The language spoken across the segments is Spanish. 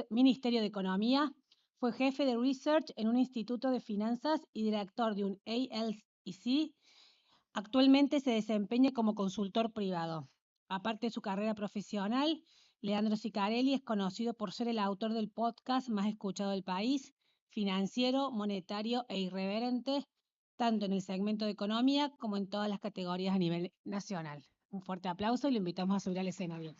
Ministerio de Economía, fue jefe de Research en un instituto de finanzas y director de un ALEC. Actualmente se desempeña como consultor privado. Aparte de su carrera profesional, Leandro Sicarelli es conocido por ser el autor del podcast más escuchado del país, financiero, monetario e irreverente, tanto en el segmento de economía como en todas las categorías a nivel nacional. Un fuerte aplauso y lo invitamos a subir al escenario.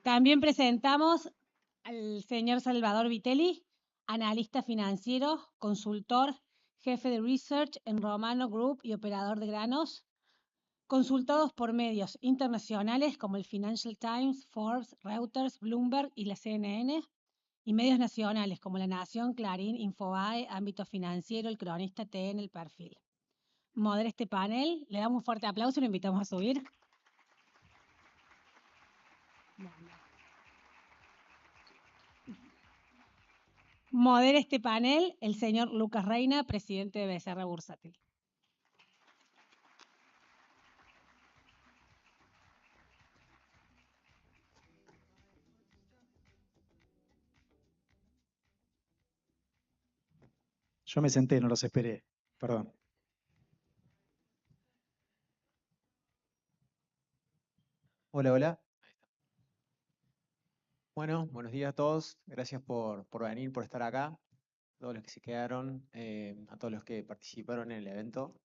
También presentamos al señor Salvador Vitelli, analista financiero, consultor, jefe de research en Romano Group y operador de granos, consultados por medios internacionales como el Financial Times, Forbes, Reuters, Bloomberg y la CNN, y medios nacionales como La Nación, Clarín, Infobae, Ámbito Financiero, El Cronista, TN, El Perfil. Modera este panel, le damos un fuerte aplauso y lo invitamos a subir. Modera este panel el señor Lucas Reina, presidente de Becerra Bursátil. Yo me senté, no los esperé. Perdón. Hola, hola. Bueno, buenos días a todos. Gracias por venir, por estar acá. A todos los que se quedaron, a todos los que participaron en el evento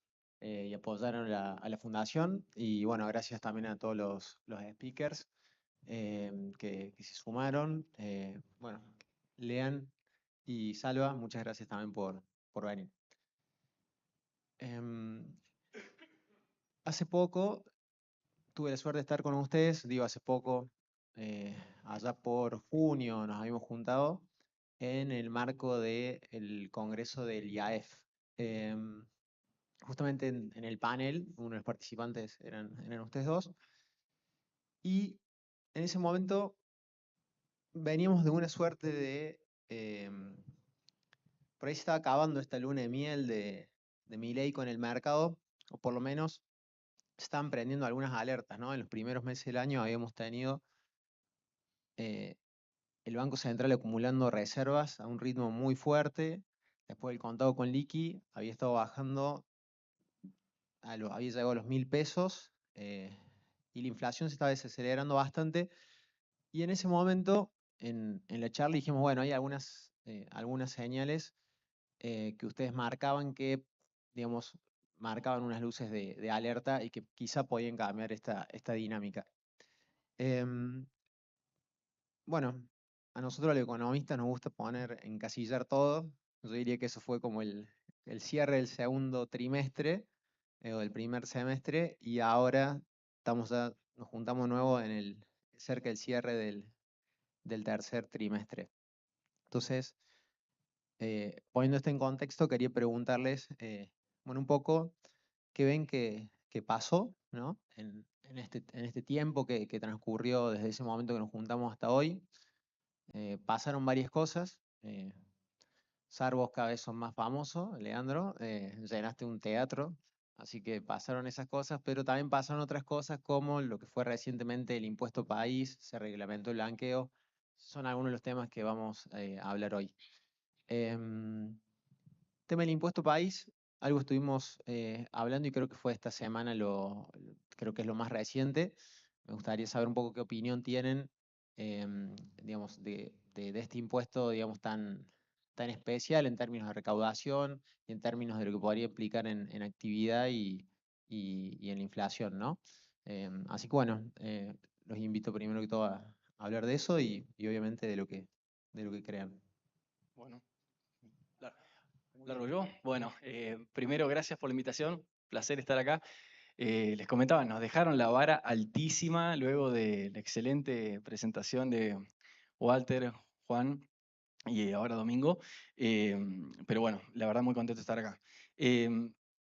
y apoyaron a la fundación. Y bueno, gracias también a todos los speakers que se sumaron. Bueno, Lean y Salva, muchas gracias también por venir. Hace poco tuve la suerte de estar con ustedes, digo hace poco, allá por junio nos habíamos juntado en el marco del Congreso del IAEF. Justamente en el panel, uno de los participantes eran ustedes dos, y en ese momento veníamos de una suerte de... por ahí se estaba acabando esta luna de miel de Milei con el mercado, o por lo menos estaban prendiendo algunas alertas, ¿no? En los primeros meses del año habíamos tenido el Banco Central acumulando reservas a un ritmo muy fuerte. Después del contado con liqui había estado bajando, había llegado a los 1.000 pesos y la inflación se estaba desacelerando bastante. Y en ese momento, en la charla dijimos, bueno, hay algunas señales que ustedes marcaban que, digamos, marcaban unas luces de alerta y que quizá podían cambiar esta dinámica. Bueno, a nosotros los economistas nos gusta encasillar todo. Yo diría que eso fue como el cierre del segundo trimestre o del primer semestre y ahora nos juntamos de nuevo cerca del cierre del tercer trimestre. Entonces, poniendo esto en contexto, quería preguntarles, bueno, un poco qué ven que pasó, ¿no? En este tiempo que transcurrió desde ese momento que nos juntamos hasta hoy. Pasaron varias cosas. Vos cada vez son más famosos, Leandro. Llenaste un teatro, así que pasaron esas cosas, pero también pasaron otras cosas como lo que fue recientemente el impuesto país, se reglamentó el blanqueo. Son algunos de los temas que vamos a hablar hoy. Tema del impuesto país, algo estuvimos hablando y creo que fue esta semana, creo que es lo más reciente. Me gustaría saber un poco qué opinión tienen, digamos, de este impuesto, digamos, tan especial en términos de recaudación y en términos de lo que podría implicar en actividad y en la inflación, ¿no? Así que bueno, los invito primero que todo a hablar de eso y obviamente de lo que crean. Bueno, largo yo. Bueno, primero gracias por la invitación, placer estar acá. Les comentaba, nos dejaron la vara altísima luego de la excelente presentación de Walter, Juan y ahora Domingo. Pero bueno, la verdad muy contento de estar acá.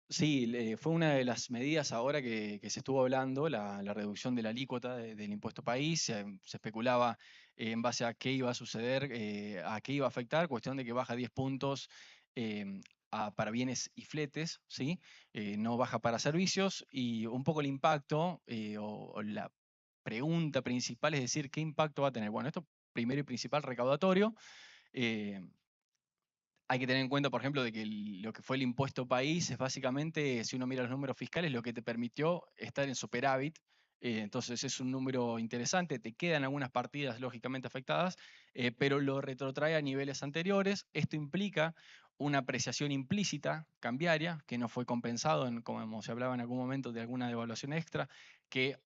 Sí, fue una de las medidas ahora que se estuvo hablando, la reducción de la alícuota del impuesto país. Se especulaba en base a qué iba a suceder, a qué iba a afectar, cuestión de que baja 10 puntos para bienes y fletes, ¿sí? No baja para servicios, y un poco el impacto o la pregunta principal es decir, ¿qué impacto va a tener? Bueno, esto primero y principal, recaudatorio. Hay que tener en cuenta, por ejemplo, de que lo que fue el impuesto país es básicamente, si uno mira los números fiscales, lo que te permitió estar en superávit. Entonces es un número interesante, te quedan algunas partidas lógicamente afectadas, pero lo retrotrae a niveles anteriores. Esto implica una apreciación implícita cambiaria, que no fue compensado, como se hablaba en algún momento de alguna devaluación extra, que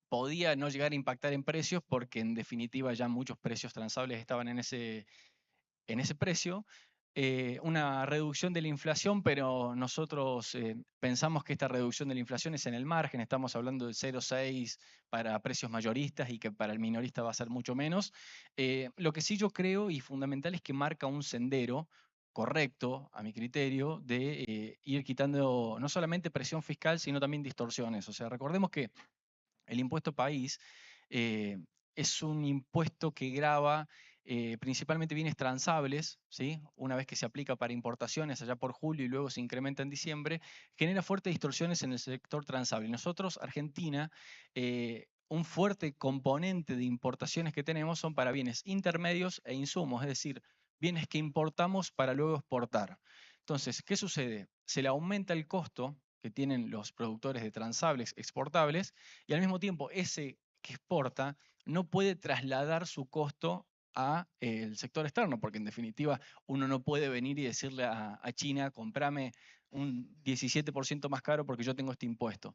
podía no llegar a impactar en precios porque en definitiva ya muchos precios transables estaban en ese precio. Una reducción de la inflación, pero nosotros pensamos que esta reducción de la inflación es en el margen, estamos hablando del 0,6 para precios mayoristas y que para el minorista va a ser mucho menos. Lo que sí yo creo y fundamental es que marca un sendero correcto, a mi criterio, de ir quitando no solamente presión fiscal, sino también distorsiones. O sea, recordemos que el impuesto país es un impuesto que grava principalmente bienes transables, ¿sí? Una vez que se aplica para importaciones allá por julio y luego se incrementa en diciembre, genera fuertes distorsiones en el sector transable. Nosotros, Argentina, un fuerte componente de importaciones que tenemos son para bienes intermedios e insumos, es decir, bienes que importamos para luego exportar. Entonces, ¿qué sucede? Se le aumenta el costo que tienen los productores de transables exportables y al mismo tiempo ese que exporta no puede trasladar su costo a el sector externo, porque en definitiva uno no puede venir y decirle a China, comprame un 17% más caro porque yo tengo este impuesto.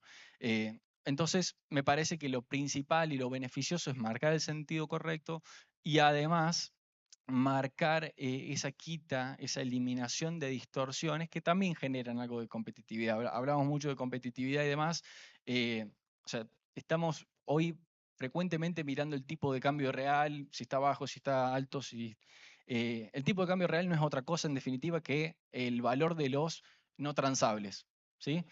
Entonces, me parece que lo principal y lo beneficioso es marcar el sentido correcto y además marcar esa quita, esa eliminación de distorsiones que también generan algo de competitividad. Hablamos mucho de competitividad y demás. O sea, estamos hoy frecuentemente mirando el tipo de cambio real, si está bajo, si está alto, si... el tipo de cambio real no es otra cosa, en definitiva, que el valor de los no transables, ¿sí?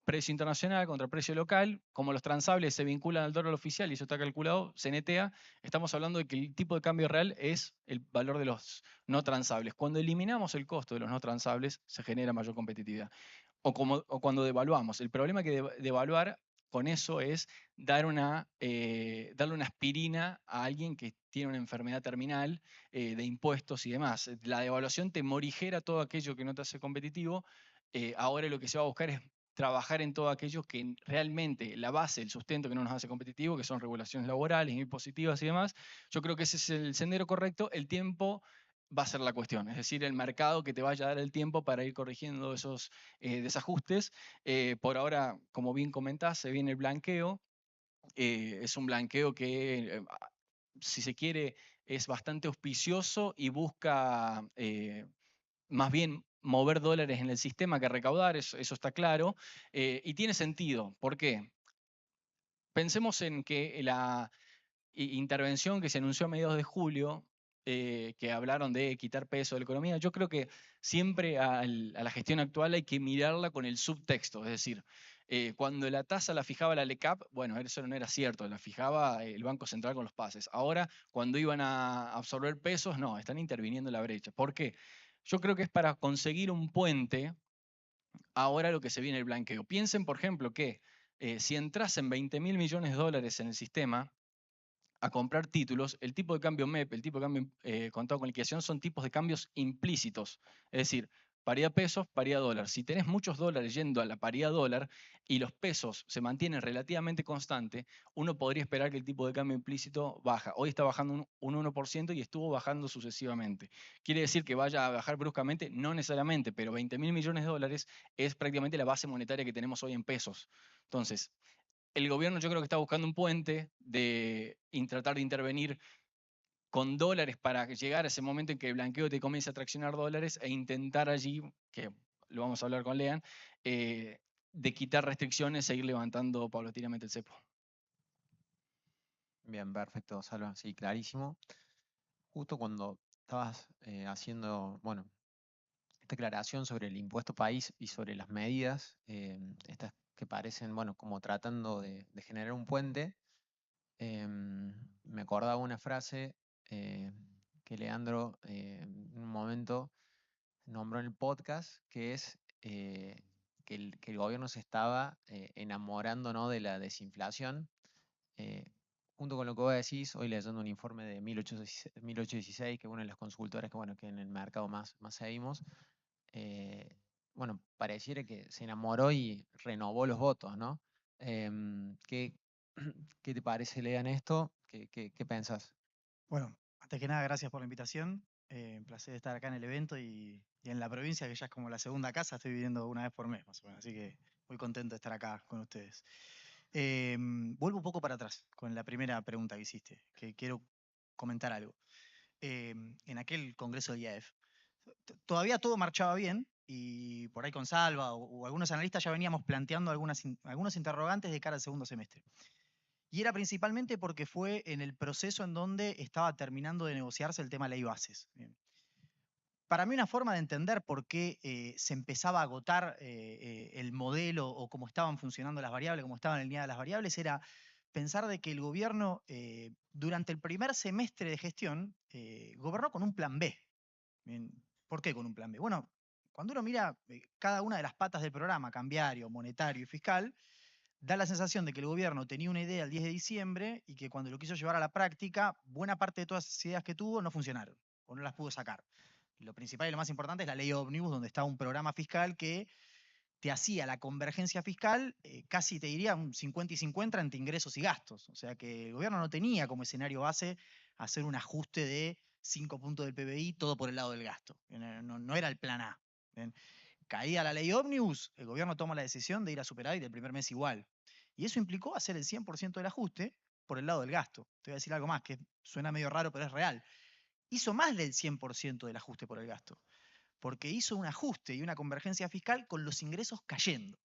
Precio internacional contra precio local, como los transables se vinculan al dólar oficial y eso está calculado, se netea, estamos hablando de que el tipo de cambio real es el valor de los no transables. Cuando eliminamos el costo de los no transables, se genera mayor competitividad. O cuando devaluamos. El problema que devaluar con eso es darle una aspirina a alguien que tiene una enfermedad terminal de impuestos y demás. La devaluación te morigera todo aquello que no te hace competitivo. Ahora lo que se va a buscar es trabajar en todo aquello que realmente la base, el sustento que no nos hace competitivo, que son regulaciones laborales, impositivas y demás. Yo creo que ese es el sendero correcto. El tiempo va a ser la cuestión, es decir, el mercado que te vaya a dar el tiempo para ir corrigiendo esos desajustes. Por ahora, como bien comentás, se viene el blanqueo. Es un blanqueo que, si se quiere, es bastante auspicioso y busca más bien mover dólares en el sistema que recaudar, eso está claro, y tiene sentido. ¿Por qué? Pensemos en que la intervención que se anunció a mediados de julio, que hablaron de quitar peso de la economía, yo creo que siempre a la gestión actual hay que mirarla con el subtexto, es decir, cuando la tasa la fijaba la LECAP, bueno, eso no era cierto, la fijaba el Banco Central con los pases. Ahora, cuando iban a absorber pesos, no, están interviniendo en la brecha. ¿Por qué? Yo creo que es para conseguir un puente, ahora lo que se viene el blanqueo. Piensen, por ejemplo, que si entrasen 20.000 millones de dólares en el sistema, a comprar títulos, el tipo de cambio MEP, el tipo de cambio contado con liquidación, son tipos de cambios implícitos. Es decir, paridad pesos, paridad dólar. Si tenés muchos dólares yendo a la paridad dólar y los pesos se mantienen relativamente constantes, uno podría esperar que el tipo de cambio implícito baja. Hoy está bajando un 1% y estuvo bajando sucesivamente. ¿Quiere decir que vaya a bajar bruscamente? No necesariamente, pero 20.000 millones de dólares es prácticamente la base monetaria que tenemos hoy en pesos. Entonces, el gobierno yo creo que está buscando un puente de tratar de intervenir con dólares para llegar a ese momento en que el blanqueo te comience a traccionar dólares e intentar allí, que lo vamos a hablar con Lean, de quitar restricciones e ir levantando paulatinamente el cepo. Bien, perfecto, Salva. Sí, clarísimo. Justo cuando estabas haciendo, bueno, esta aclaración sobre el impuesto país y sobre las medidas, estas que parecen, bueno, como tratando de generar un puente, me acordaba una frase que Leandro en un momento nombró en el podcast, que es que el gobierno se estaba enamorando, ¿no?, de la desinflación. Junto con lo que vos decís, hoy leyendo un informe de 1816, que es una de las consultoras que, bueno, que en el mercado más seguimos, bueno, pareciera que se enamoró y renovó los votos, ¿no? ¿Qué, qué te parece, Lean, esto? ¿Qué pensás? Bueno, antes que nada, gracias por la invitación. Un placer estar acá en el evento y en la provincia, que ya es como la segunda casa, estoy viviendo una vez por mes, más o menos. Así que muy contento de estar acá con ustedes. Vuelvo un poco para atrás con la primera pregunta que hiciste, que quiero comentar algo. En aquel congreso de IAEF, todavía todo marchaba bien y por ahí con Salva o algunos analistas ya veníamos planteando algunos interrogantes de cara al segundo semestre. Y era principalmente porque fue en el proceso en donde estaba terminando de negociarse el tema ley bases. Bien. Para mí una forma de entender por qué se empezaba a agotar el modelo o cómo estaban funcionando las variables, cómo estaban alineadas las variables, era pensar de que el gobierno durante el primer semestre de gestión gobernó con un plan B. Bien, ¿por qué con un plan B? Bueno, cuando uno mira cada una de las patas del programa, cambiario, monetario y fiscal, da la sensación de que el gobierno tenía una idea el 10 de diciembre y que cuando lo quiso llevar a la práctica, buena parte de todas esas ideas que tuvo no funcionaron o no las pudo sacar. Lo principal y lo más importante es la ley ómnibus, donde está un programa fiscal que te hacía la convergencia fiscal, casi te diría un 50 y 50 entre ingresos y gastos. O sea que el gobierno no tenía como escenario base hacer un ajuste de 5 puntos del PBI, todo por el lado del gasto. No era el plan A. ¿Bien? Caída la ley ómnibus, el gobierno toma la decisión de ir a superávit del primer mes igual. Y eso implicó hacer el 100% del ajuste por el lado del gasto. Te voy a decir algo más, que suena medio raro, pero es real. Hizo más del 100% del ajuste por el gasto, porque hizo un ajuste y una convergencia fiscal con los ingresos cayendo.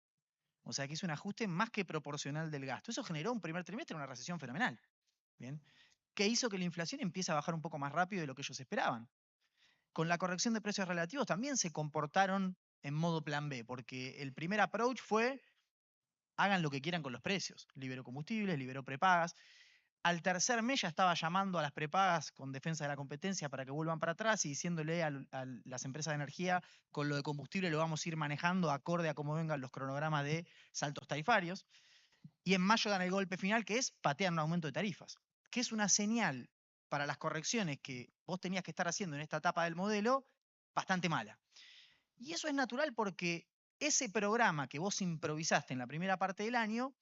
O sea que hizo un ajuste más que proporcional del gasto. Eso generó un primer trimestre una recesión fenomenal. ¿Bien? Que hizo que la inflación empiece a bajar un poco más rápido de lo que ellos esperaban. Con la corrección de precios relativos también se comportaron en modo plan B, porque el primer approach fue hagan lo que quieran con los precios. Liberó combustibles, liberó prepagas. Al tercer mes ya estaba llamando a las prepagas con defensa de la competencia para que vuelvan para atrás y diciéndole a las empresas de energía, con lo de combustible lo vamos a ir manejando acorde a cómo vengan los cronogramas de saltos tarifarios. Y en mayo dan el golpe final, que es patear un aumento de tarifas, que es una señal para las correcciones que vos tenías que estar haciendo en esta etapa del modelo bastante mala. Y eso es natural porque ese programa que vos improvisaste en la primera parte del año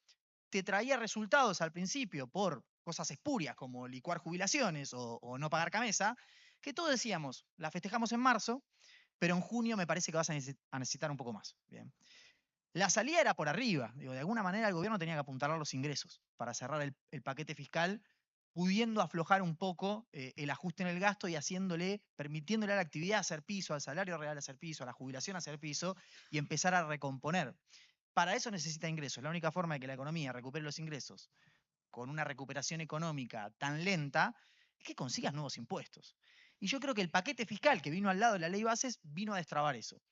te traía resultados al principio por cosas espurias como licuar jubilaciones o no pagar camisa, que todos decíamos, la festejamos en marzo, pero en junio me parece que vas a necesitar un poco más. Bien. La salida era por arriba. Digo, de alguna manera el gobierno tenía que apuntalar los ingresos para cerrar el paquete fiscal, pudiendo aflojar un poco el ajuste en el gasto y permitiéndole a la actividad hacer piso, al salario real hacer piso, a la jubilación hacer piso y empezar a recomponer. Para eso necesita ingresos. La única forma de que la economía recupere los ingresos con una recuperación económica tan lenta es que consigas nuevos impuestos. Y yo creo que el paquete fiscal que vino al lado de la ley bases vino a destrabar eso.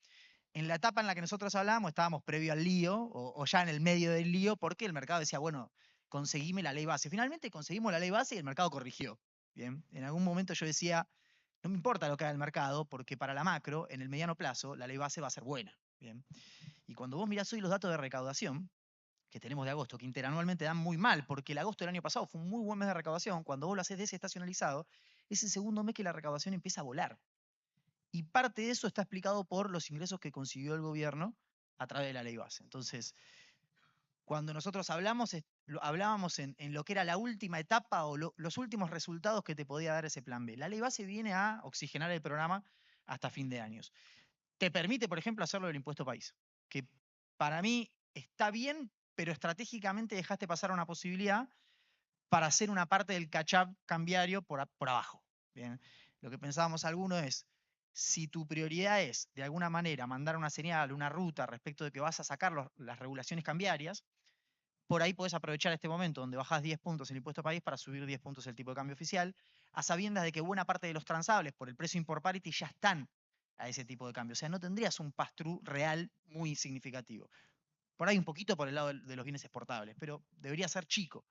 En la etapa en la que nosotros hablábamos, estábamos previo al lío o ya en el medio del lío, porque el mercado decía, bueno, conseguime la ley base. Finalmente conseguimos la ley base y el mercado corrigió. Bien, en algún momento yo decía, no me importa lo que haga el mercado, porque para la macro, en el mediano plazo, la ley base va a ser buena. Bien. Y cuando vos mirás hoy los datos de recaudación que tenemos de agosto, que interanualmente dan muy mal, porque el agosto del año pasado fue un muy buen mes de recaudación, cuando vos lo haces desestacionalizado, es el segundo mes que la recaudación empieza a volar. Y parte de eso está explicado por los ingresos que consiguió el gobierno a través de la ley base. Entonces, cuando nosotros hablábamos en lo que era la última etapa o los últimos resultados que te podía dar ese plan B. La ley base viene a oxigenar el programa hasta fin de años. Te permite, por ejemplo, hacerlo del impuesto país, que para mí está bien, pero estratégicamente dejaste pasar una posibilidad para hacer una parte del catch-up cambiario por abajo. Bien. Lo que pensábamos algunos es, si tu prioridad es, de alguna manera, mandar una señal, una ruta respecto de que vas a sacar las regulaciones cambiarias, por ahí podés aprovechar este momento donde bajás 10 puntos el impuesto país para subir 10 puntos el tipo de cambio oficial, a sabiendas de que buena parte de los transables por el precio import parity ya están a ese tipo de cambio. O sea, no tendrías un pass-through real muy significativo. Por ahí un poquito por el lado de los bienes exportables, pero debería ser chico.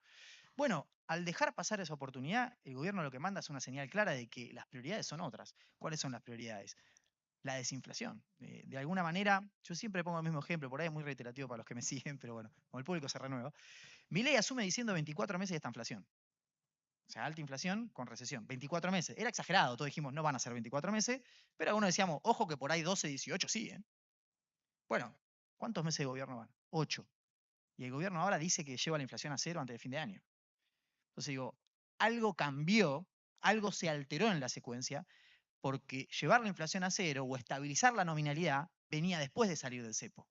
Bueno, al dejar pasar esa oportunidad, el gobierno lo que manda es una señal clara de que las prioridades son otras. ¿Cuáles son las prioridades? la desinflación. De alguna manera, yo siempre pongo el mismo ejemplo, por ahí es muy reiterativo para los que me siguen, pero bueno, como el público se renueva. Milei asume diciendo 24 meses de esta inflación. O sea, alta inflación con recesión. 24 meses. Era exagerado, todos dijimos no van a ser 24 meses, pero algunos decíamos, ojo que por ahí 12, 18 sí, ¿eh? Bueno, ¿cuántos meses de gobierno van? 8. Y el gobierno ahora dice que lleva la inflación a cero antes de fin de año. Entonces digo, algo cambió, algo se alteró en la secuencia, porque llevar la inflación a cero o estabilizar la nominalidad venía después de salir del cepo.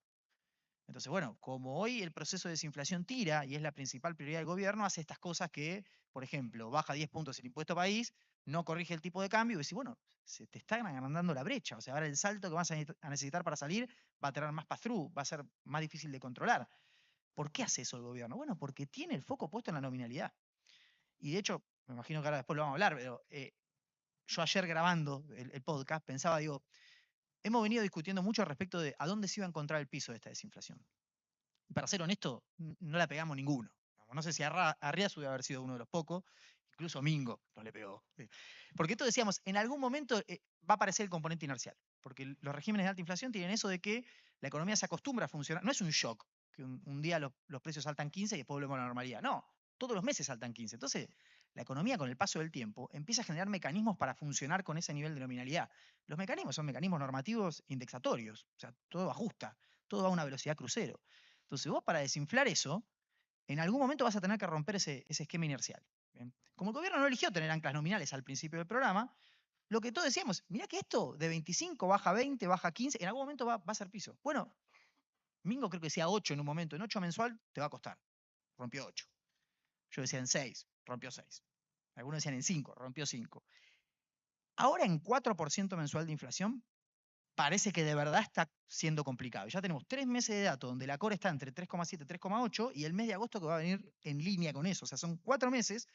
Entonces, bueno, como hoy el proceso de desinflación tira y es la principal prioridad del gobierno, hace estas cosas que, por ejemplo, baja 10 puntos el impuesto país, no corrige el tipo de cambio y dice, bueno, se te está agrandando la brecha. O sea, ahora el salto que vas a necesitar para salir va a tener más pass-through, va a ser más difícil de controlar. ¿Por qué hace eso el gobierno? Bueno, porque tiene el foco puesto en la nominalidad. Y de hecho, me imagino que ahora después lo vamos a hablar, pero yo ayer grabando el podcast pensaba, digo, hemos venido discutiendo mucho respecto de a dónde se iba a encontrar el piso de esta desinflación. Y para ser honesto, no la pegamos ninguno. No sé si Arriazu debe haber sido uno de los pocos, incluso Mingo no le pegó. Porque todos decíamos, en algún momento va a aparecer el componente inercial. Porque los regímenes de alta inflación tienen eso de que la economía se acostumbra a funcionar. No es un shock, que un día los precios saltan 15 y después volvemos a la normalidad. No, todos los meses saltan 15. Entonces, la economía con el paso del tiempo empieza a generar mecanismos para funcionar con ese nivel de nominalidad. Los mecanismos son mecanismos normativos indexatorios. O sea, todo ajusta, todo va a una velocidad crucero. Entonces, vos para desinflar eso, en algún momento vas a tener que romper ese esquema inercial. ¿Bien? Como el gobierno no eligió tener anclas nominales al principio del programa, lo que todos decíamos, mirá que esto de 25 baja a 20, baja a 15, en algún momento va a ser piso. Bueno, Mingo creo que decía 8 en un momento, en 8 mensual te va a costar. Rompió 8. Yo decía en 6, rompió 6. Algunos decían en 5, rompió 5. Ahora en 4% mensual de inflación, parece que de verdad está siendo complicado. Ya tenemos 3 meses de datos donde la core está entre 3,7 y 3,8 y el mes de agosto que va a venir en línea con eso. O sea, son 4 meses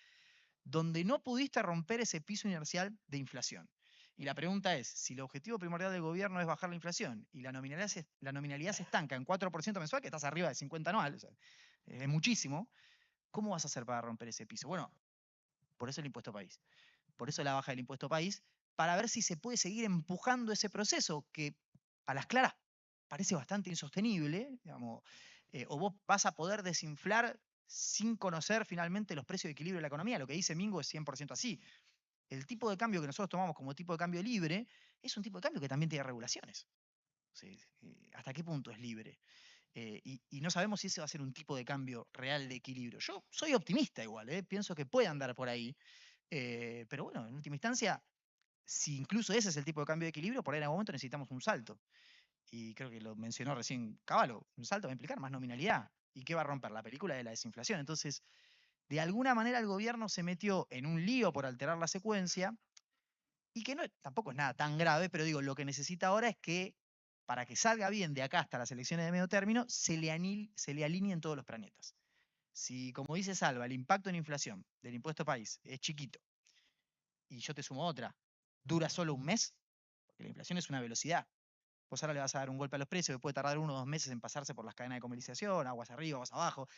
donde no pudiste romper ese piso inercial de inflación. Y la pregunta es, si el objetivo primordial del gobierno es bajar la inflación y la nominalidad se estanca en 4% mensual, que estás arriba de 50 anual, o sea, es muchísimo, ¿cómo vas a hacer para romper ese piso? Bueno, por eso el impuesto país. Por eso la baja del impuesto país, para ver si se puede seguir empujando ese proceso que a las claras parece bastante insostenible, digamos, o vos vas a poder desinflar sin conocer finalmente los precios de equilibrio de la economía. Lo que dice Mingo es 100% así. El tipo de cambio que nosotros tomamos como tipo de cambio libre es un tipo de cambio que también tiene regulaciones. O sea, ¿hasta qué punto es libre? Y no sabemos si ese va a ser un tipo de cambio real de equilibrio. Yo soy optimista igual, pienso que puede andar por ahí. Pero bueno, en última instancia, si incluso ese es el tipo de cambio de equilibrio, por ahí en algún momento necesitamos un salto. Y creo que lo mencionó recién Cavallo, un salto va a implicar más nominalidad. ¿Y qué va a romper? La película de la desinflación. Entonces, de alguna manera el gobierno se metió en un lío por alterar la secuencia y que no, tampoco es nada tan grave, pero digo, lo que necesita ahora es que para que salga bien de acá hasta las elecciones de medio término, se le alineen todos los planetas. Si, como dice Salva, el impacto en inflación del impuesto país es chiquito, y yo te sumo otra, dura solo un mes, porque la inflación es una velocidad. Vos ahora le vas a dar un golpe a los precios que puede tardar 1 o 2 meses en pasarse por las cadenas de comercialización, aguas arriba, aguas abajo,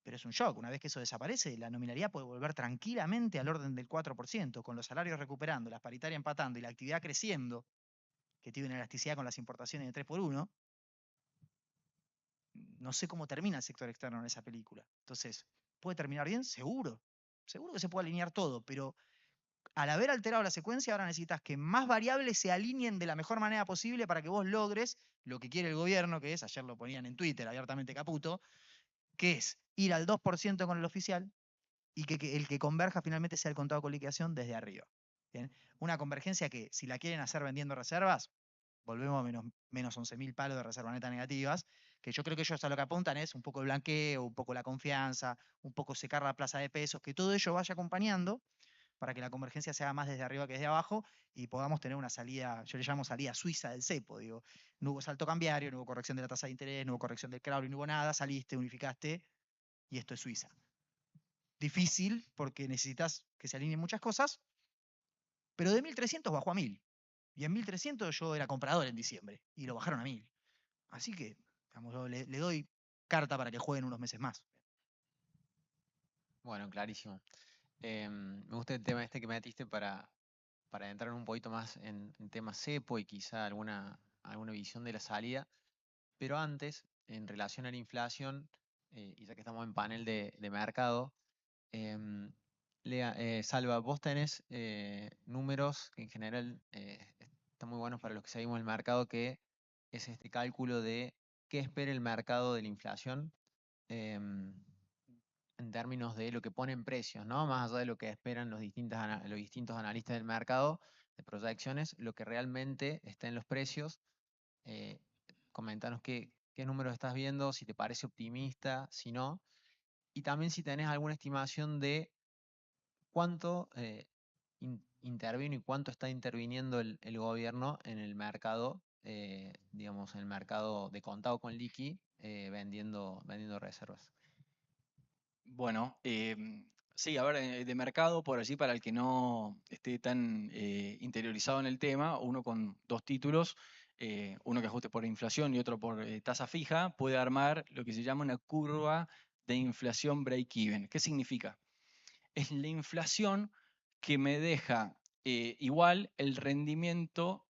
pero es un shock. Una vez que eso desaparece, la nominalidad puede volver tranquilamente al orden del 4%, con los salarios recuperando, las paritarias empatando y la actividad creciendo, que tiene una elasticidad con las importaciones de 3x1. No sé cómo termina el sector externo en esa película. Entonces, ¿puede terminar bien? Seguro. Seguro que se puede alinear todo, pero al haber alterado la secuencia, ahora necesitas que más variables se alineen de la mejor manera posible para que vos logres lo que quiere el gobierno, que es, ayer lo ponían en Twitter abiertamente Caputo, que es ir al 2% con el oficial y que el que converja finalmente sea el contado con liquidación desde arriba. ¿Bien? Una convergencia que, si la quieren hacer vendiendo reservas, volvemos a menos 11.000 palos de reserva neta negativas, que yo creo que ellos a lo que apuntan es un poco el blanqueo, un poco la confianza, un poco secar la plaza de pesos, que todo ello vaya acompañando para que la convergencia se haga más desde arriba que desde abajo y podamos tener una salida, yo le llamo salida suiza del cepo, digo, no hubo salto cambiario, no hubo corrección de la tasa de interés, no hubo corrección del Crowley, no hubo nada, saliste, unificaste y esto es Suiza. Difícil porque necesitas que se alineen muchas cosas, pero de 1.300 bajó a 1.000. Y en 1.300 yo era comprador en diciembre y lo bajaron a 1.000. Así que, digamos, le doy carta para que jueguen unos meses más. Bueno, clarísimo. Me gusta el tema este que metiste para para entrar un poquito más en temas cepo y quizá alguna visión de la salida. Pero antes, en relación a la inflación, y ya que estamos en panel de mercado, Salva, vos tenés números que en general están muy buenos para los que seguimos el mercado, que es este cálculo de qué espera el mercado de la inflación em, en términos de lo que ponen precios, ¿no? Más allá de lo que esperan los distintos analistas del mercado de proyecciones, lo que realmente está en los precios. Eh, Coméntanos qué números estás viendo, si te parece optimista, si no, y también si tenés alguna estimación de cuánto intervino y cuánto está interviniendo el gobierno en el mercado, digamos, en el mercado de contado con liqui, vendiendo reservas. Bueno, sí, a ver, de mercado, por allí, para el que no esté tan interiorizado en el tema, uno con dos títulos, uno que ajuste por inflación y otro por tasa fija, puede armar lo que se llama una curva de inflación break-even. ¿Qué significa? Es la inflación que me deja igual el rendimiento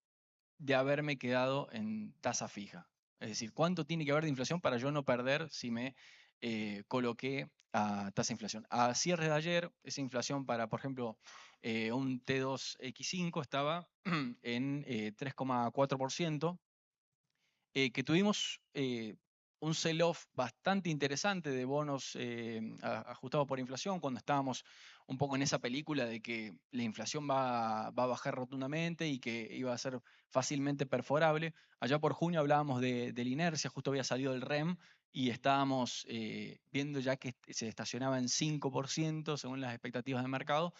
de haberme quedado en tasa fija. Es decir, ¿cuánto tiene que haber de inflación para yo no perder si me coloqué a tasa de inflación? A cierre de ayer, esa inflación para, por ejemplo, un T2X5 estaba en 3,4%, que tuvimos un sell-off bastante interesante de bonos ajustados por inflación, cuando estábamos un poco en esa película de que la inflación va a bajar rotundamente y que iba a ser fácilmente perforable. Allá por junio hablábamos de la inercia, justo había salido el REM y estábamos viendo ya que se estacionaba en 5% según las expectativas de mercado.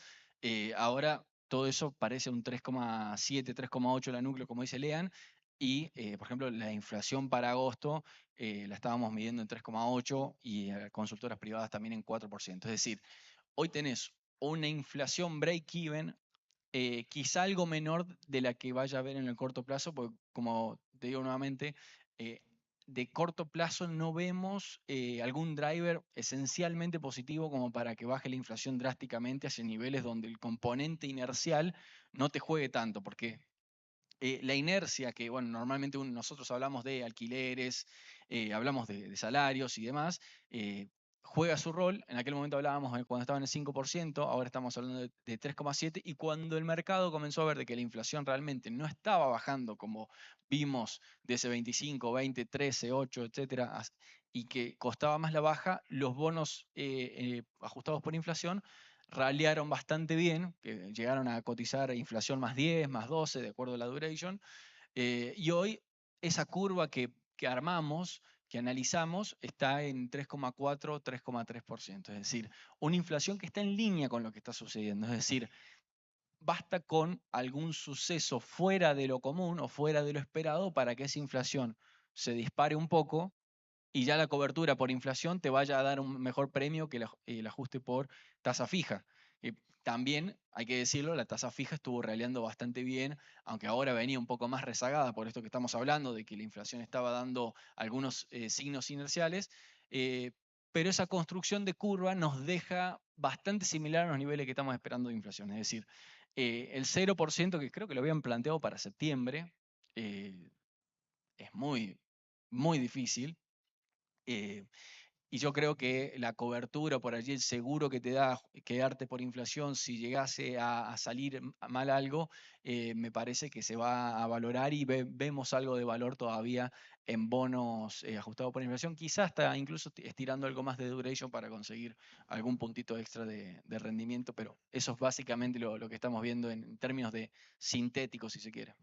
Ahora todo eso parece un 3,7, 3,8 la núcleo, como dice Lean, y, por ejemplo, la inflación para agosto la estábamos midiendo en 3,8 y consultoras privadas también en 4%. Es decir, hoy tenés una inflación break-even, quizá algo menor de la que vaya a haber en el corto plazo, porque como te digo nuevamente, de corto plazo no vemos algún driver esencialmente positivo como para que baje la inflación drásticamente hacia niveles donde el componente inercial no te juegue tanto, porque la inercia que, bueno, normalmente nosotros hablamos de alquileres, hablamos de salarios y demás, juega su rol. En aquel momento hablábamos cuando estaba en el 5%, ahora estamos hablando de 3,7%, y cuando el mercado comenzó a ver de que la inflación realmente no estaba bajando como vimos de ese 25, 20, 13, 8, etcétera, y que costaba más la baja, los bonos ajustados por inflación ralearon bastante bien, que llegaron a cotizar inflación más 10, más 12, de acuerdo a la duration. Y hoy esa curva que armamos, que analizamos, está en 3,4, 3,3%. Es decir, una inflación que está en línea con lo que está sucediendo. Es decir, basta con algún suceso fuera de lo común o fuera de lo esperado para que esa inflación se dispare un poco y ya la cobertura por inflación te vaya a dar un mejor premio que el ajuste por tasa fija. También, hay que decirlo, la tasa fija estuvo raleando bastante bien, aunque ahora venía un poco más rezagada por esto que estamos hablando, de que la inflación estaba dando algunos signos inerciales, pero esa construcción de curva nos deja bastante similar a los niveles que estamos esperando de inflación. Es decir, el 0%, que creo que lo habían planteado para septiembre, es muy, muy difícil. Y yo creo que la cobertura por allí, el seguro que te da quedarte por inflación si llegase a salir mal algo, me parece que se va a valorar y vemos algo de valor todavía en bonos ajustados por inflación, quizás hasta incluso estirando algo más de duration para conseguir algún puntito extra de rendimiento, pero eso es básicamente lo que estamos viendo en términos de sintéticos, si se quiere.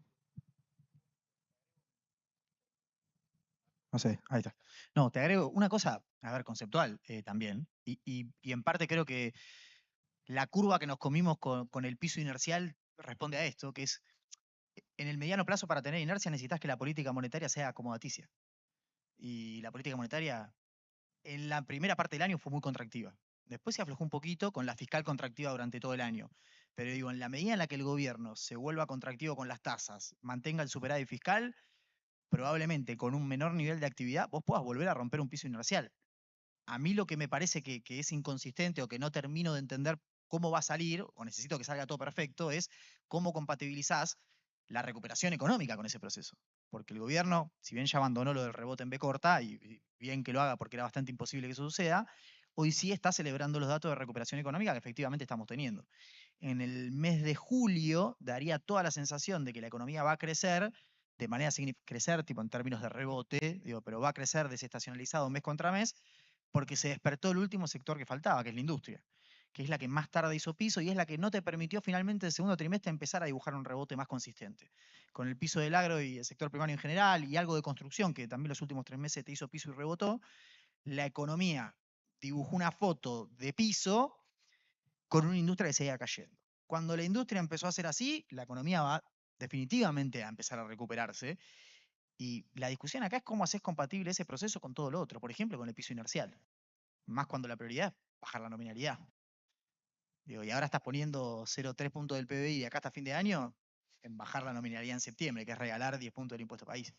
No sé, ahí está. No, te agrego una cosa, a ver, conceptual también, y en parte creo que la curva que nos comimos con el piso inercial responde a esto, que es, en el mediano plazo para tener inercia necesitas que la política monetaria sea acomodaticia. Y la política monetaria en la primera parte del año fue muy contractiva. Después se aflojó un poquito con la fiscal contractiva durante todo el año. Pero digo, en la medida en la que el gobierno se vuelva contractivo con las tasas, mantenga el superávit fiscal, probablemente con un menor nivel de actividad vos puedas volver a romper un piso inercial. A mí lo que me parece que es inconsistente o que no termino de entender cómo va a salir, o necesito que salga todo perfecto, es cómo compatibilizás la recuperación económica con ese proceso. Porque el gobierno, si bien ya abandonó lo del rebote en B corta, y bien que lo haga porque era bastante imposible que eso suceda, hoy sí está celebrando los datos de recuperación económica que efectivamente estamos teniendo. En el mes de julio daría toda la sensación de que la economía va a crecer de manera crecer, tipo en términos de rebote, digo, pero va a crecer desestacionalizado mes contra mes, porque se despertó el último sector que faltaba, que es la industria, que es la que más tarde hizo piso y es la que no te permitió finalmente el segundo trimestre empezar a dibujar un rebote más consistente. Con el piso del agro y el sector primario en general y algo de construcción, que también los últimos 3 meses te hizo piso y rebotó, la economía dibujó una foto de piso con una industria que seguía cayendo. Cuando la industria empezó a hacer así, la economía va definitivamente a empezar a recuperarse. Y la discusión acá es cómo haces compatible ese proceso con todo lo otro, por ejemplo, con el piso inercial. Más cuando la prioridad es bajar la nominalidad. Digo, y ahora estás poniendo 0,3 puntos del PBI de acá hasta fin de año en bajar la nominalidad en septiembre, que es regalar 10 puntos del impuesto país.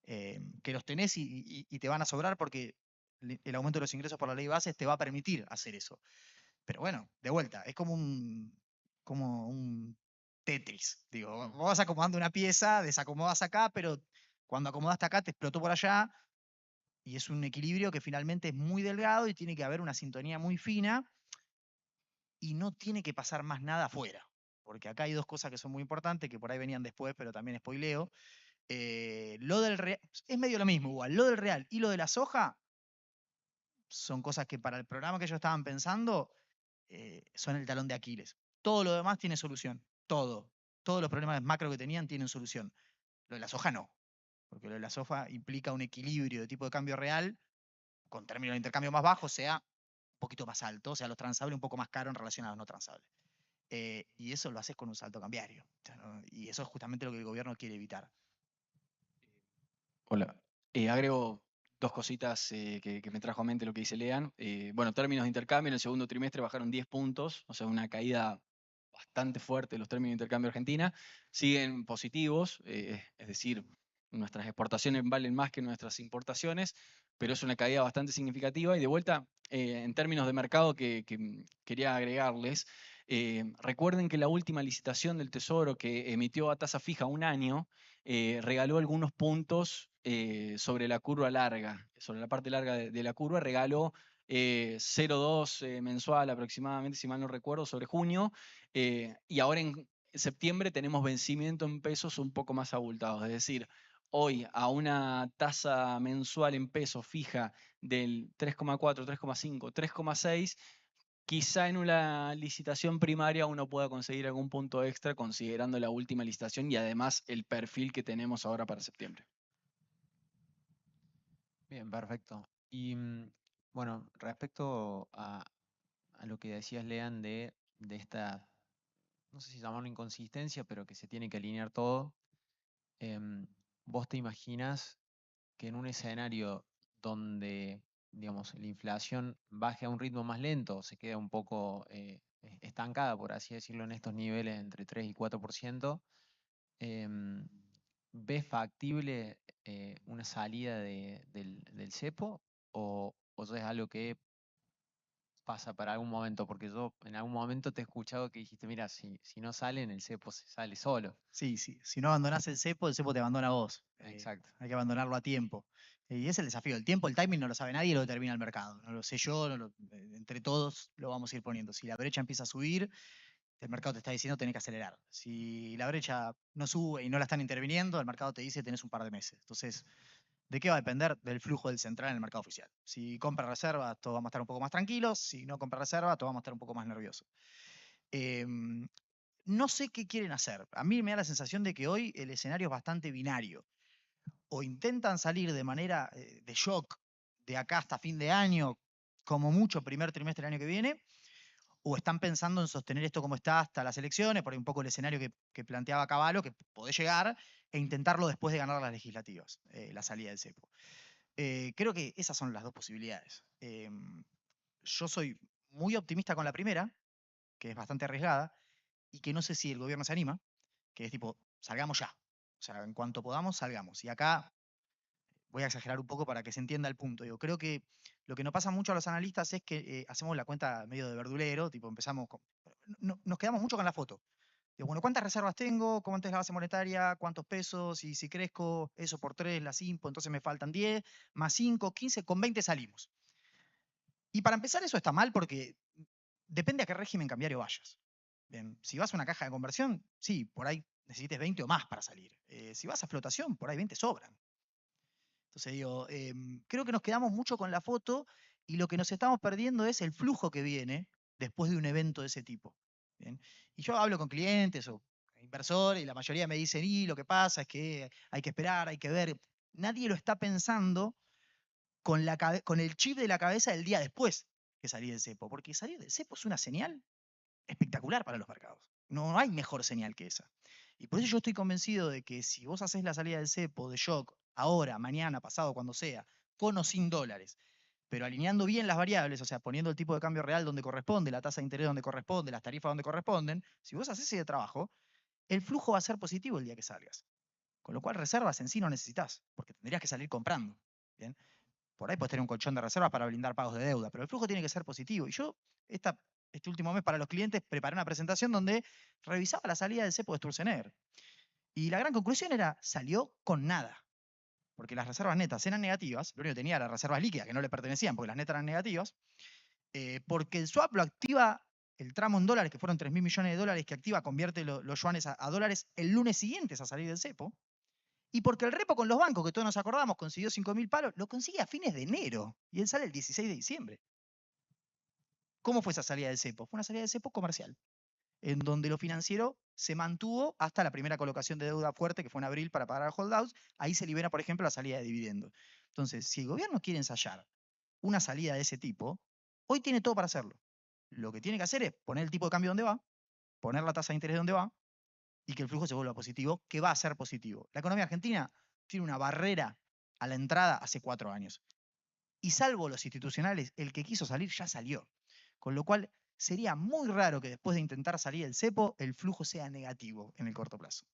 Que los tenés y te van a sobrar porque el aumento de los ingresos por la ley de bases te va a permitir hacer eso. Pero bueno, de vuelta, es como un Tetris. Digo, vos vas acomodando una pieza, desacomodas acá, pero cuando acomodaste acá te explotó por allá. Y es un equilibrio que finalmente es muy delgado y tiene que haber una sintonía muy fina y no tiene que pasar más nada afuera. Porque acá hay dos cosas que son muy importantes, que por ahí venían después, pero también spoileo. Lo del real, es medio lo mismo igual. Lo del real y lo de la soja son cosas que para el programa que ellos estaban pensando son el talón de Aquiles. Todo lo demás tiene solución. Todo. Todos los problemas macro que tenían tienen solución. Lo de la soja no. Porque lo de la soja implica un equilibrio de tipo de cambio real con términos de intercambio más bajos, sea un poquito más alto, o sea, los transables un poco más caros en relación a los no transables. Y eso lo haces con un salto cambiario. O sea, ¿no? Y eso es justamente lo que el gobierno quiere evitar. Hola. Agrego dos cositas que me trajo a mente lo que dice Lean. Bueno, términos de intercambio en el segundo trimestre bajaron 10 puntos, o sea, una caída bastante fuerte de los términos de intercambio Argentina. Siguen positivos, es decir, nuestras exportaciones valen más que nuestras importaciones, pero es una caída bastante significativa. Y de vuelta, en términos de mercado que quería agregarles, recuerden que la última licitación del Tesoro que emitió a tasa fija un año, regaló algunos puntos sobre la curva larga, sobre la parte larga de la curva, regaló 0,2 mensual aproximadamente, si mal no recuerdo, sobre junio, y ahora en septiembre tenemos vencimiento en pesos un poco más abultados, es decir, hoy a una tasa mensual en pesos fija del 3,4, 3,5, 3,6, quizá en una licitación primaria uno pueda conseguir algún punto extra considerando la última licitación y además el perfil que tenemos ahora para septiembre. Bien, perfecto. Y bueno, respecto a lo que decías, Lean, de esta, no sé si llamarlo inconsistencia, pero que se tiene que alinear todo, ¿vos te imaginas que en un escenario donde, digamos, la inflación baje a un ritmo más lento, se queda un poco estancada, por así decirlo, en estos niveles entre 3 y 4%, em, ¿ves factible una salida del cepo o eso es algo que pasa para algún momento? Porque yo en algún momento te he escuchado que dijiste, mira, si no salen, el cepo se sale solo. Sí, sí. Si no abandonás el cepo te abandona a vos. Exacto. Hay que abandonarlo a tiempo. Y es el desafío. El tiempo, el timing no lo sabe nadie, lo determina el mercado. No lo sé yo, entre todos lo vamos a ir poniendo. Si la brecha empieza a subir, el mercado te está diciendo tenés que acelerar. Si la brecha no sube y no la están interviniendo, el mercado te dice tenés un par de meses. Entonces, ¿de qué va a depender? Del flujo del central en el mercado oficial. Si compra reservas, todos vamos a estar un poco más tranquilos. Si no compra reservas, todos vamos a estar un poco más nerviosos. No sé qué quieren hacer. A mí me da la sensación de que hoy el escenario es bastante binario. O intentan salir de manera de shock de acá hasta fin de año, como mucho primer trimestre del año que viene, o están pensando en sostener esto como está hasta las elecciones, por ahí un poco el escenario que planteaba Cavallo, que podés llegar, e intentarlo después de ganar las legislativas, la salida del cepo. Creo que esas son las dos posibilidades. Yo soy muy optimista con la primera, que es bastante arriesgada, y que no sé si el gobierno se anima, que es tipo, salgamos ya. O sea, en cuanto podamos, salgamos. Y acá voy a exagerar un poco para que se entienda el punto. Digo, creo que lo que nos pasa mucho a los analistas es que hacemos la cuenta medio de verdulero, tipo empezamos nos quedamos mucho con la foto. Digo, bueno, ¿cuántas reservas tengo? ¿Cómo es la base monetaria? ¿Cuántos pesos? Y si crezco eso por 3, las impo, entonces me faltan 10, más 5, 15, con 20 salimos. Y para empezar eso está mal porque depende a qué régimen cambiario vayas. Bien, si vas a una caja de conversión, sí, por ahí necesites 20 o más para salir. Si vas a flotación, por ahí 20 sobran. Entonces digo, creo que nos quedamos mucho con la foto y lo que nos estamos perdiendo es el flujo que viene después de un evento de ese tipo. ¿Bien? Y yo hablo con clientes o inversores y la mayoría me dicen, y lo que pasa es que hay que esperar, hay que ver. Nadie lo está pensando con el chip de la cabeza del día después que salir del cepo, porque salir del cepo es una señal espectacular para los mercados. No hay mejor señal que esa. Y por eso yo estoy convencido de que si vos haces la salida del cepo, de shock, ahora, mañana, pasado, cuando sea, con o sin dólares, pero alineando bien las variables, o sea, poniendo el tipo de cambio real donde corresponde, la tasa de interés donde corresponde, las tarifas donde corresponden, si vos haces ese trabajo, el flujo va a ser positivo el día que salgas. Con lo cual, reservas en sí no necesitas, porque tendrías que salir comprando. ¿Bien? Por ahí puedes tener un colchón de reservas para blindar pagos de deuda, pero el flujo tiene que ser positivo. Y yo, este último mes para los clientes, preparé una presentación donde revisaba la salida del cepo de Sturzenegger. Y la gran conclusión era, salió con nada. Porque las reservas netas eran negativas, lo único que tenía eran las reservas líquidas que no le pertenecían porque las netas eran negativas, porque el swap lo activa el tramo en dólares, que fueron 3.000 millones de dólares, que activa, convierte los yuanes a dólares el lunes siguiente a salir del cepo. Y porque el repo con los bancos, que todos nos acordamos, consiguió 5.000 palos, lo consigue a fines de enero. Y él sale el 16 de diciembre. ¿Cómo fue esa salida del cepo? Fue una salida del cepo comercial, en donde lo financiero se mantuvo hasta la primera colocación de deuda fuerte, que fue en abril para pagar al holdouts. Ahí se libera, por ejemplo, la salida de dividendos. Entonces, si el gobierno quiere ensayar una salida de ese tipo, hoy tiene todo para hacerlo. Lo que tiene que hacer es poner el tipo de cambio donde va, poner la tasa de interés donde va, y que el flujo se vuelva positivo, que va a ser positivo. La economía argentina tiene una barrera a la entrada hace 4 años. Y salvo los institucionales, el que quiso salir ya salió. Con lo cual, sería muy raro que después de intentar salir del cepo, el flujo sea negativo en el corto plazo.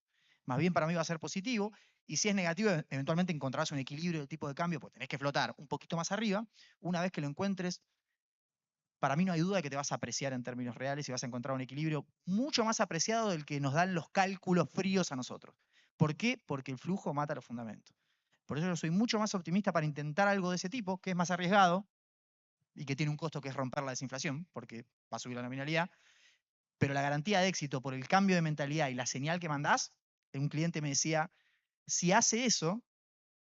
Más bien para mí va a ser positivo, y si es negativo, eventualmente encontrarás un equilibrio del tipo de cambio, pues tenés que flotar un poquito más arriba. Una vez que lo encuentres, para mí no hay duda de que te vas a apreciar en términos reales y vas a encontrar un equilibrio mucho más apreciado del que nos dan los cálculos fríos a nosotros. ¿Por qué? Porque el flujo mata los fundamentos. Por eso yo soy mucho más optimista para intentar algo de ese tipo, que es más arriesgado y que tiene un costo que es romper la desinflación, porque va a subir la nominalidad, pero la garantía de éxito por el cambio de mentalidad y la señal que mandás, un cliente me decía, si hace eso,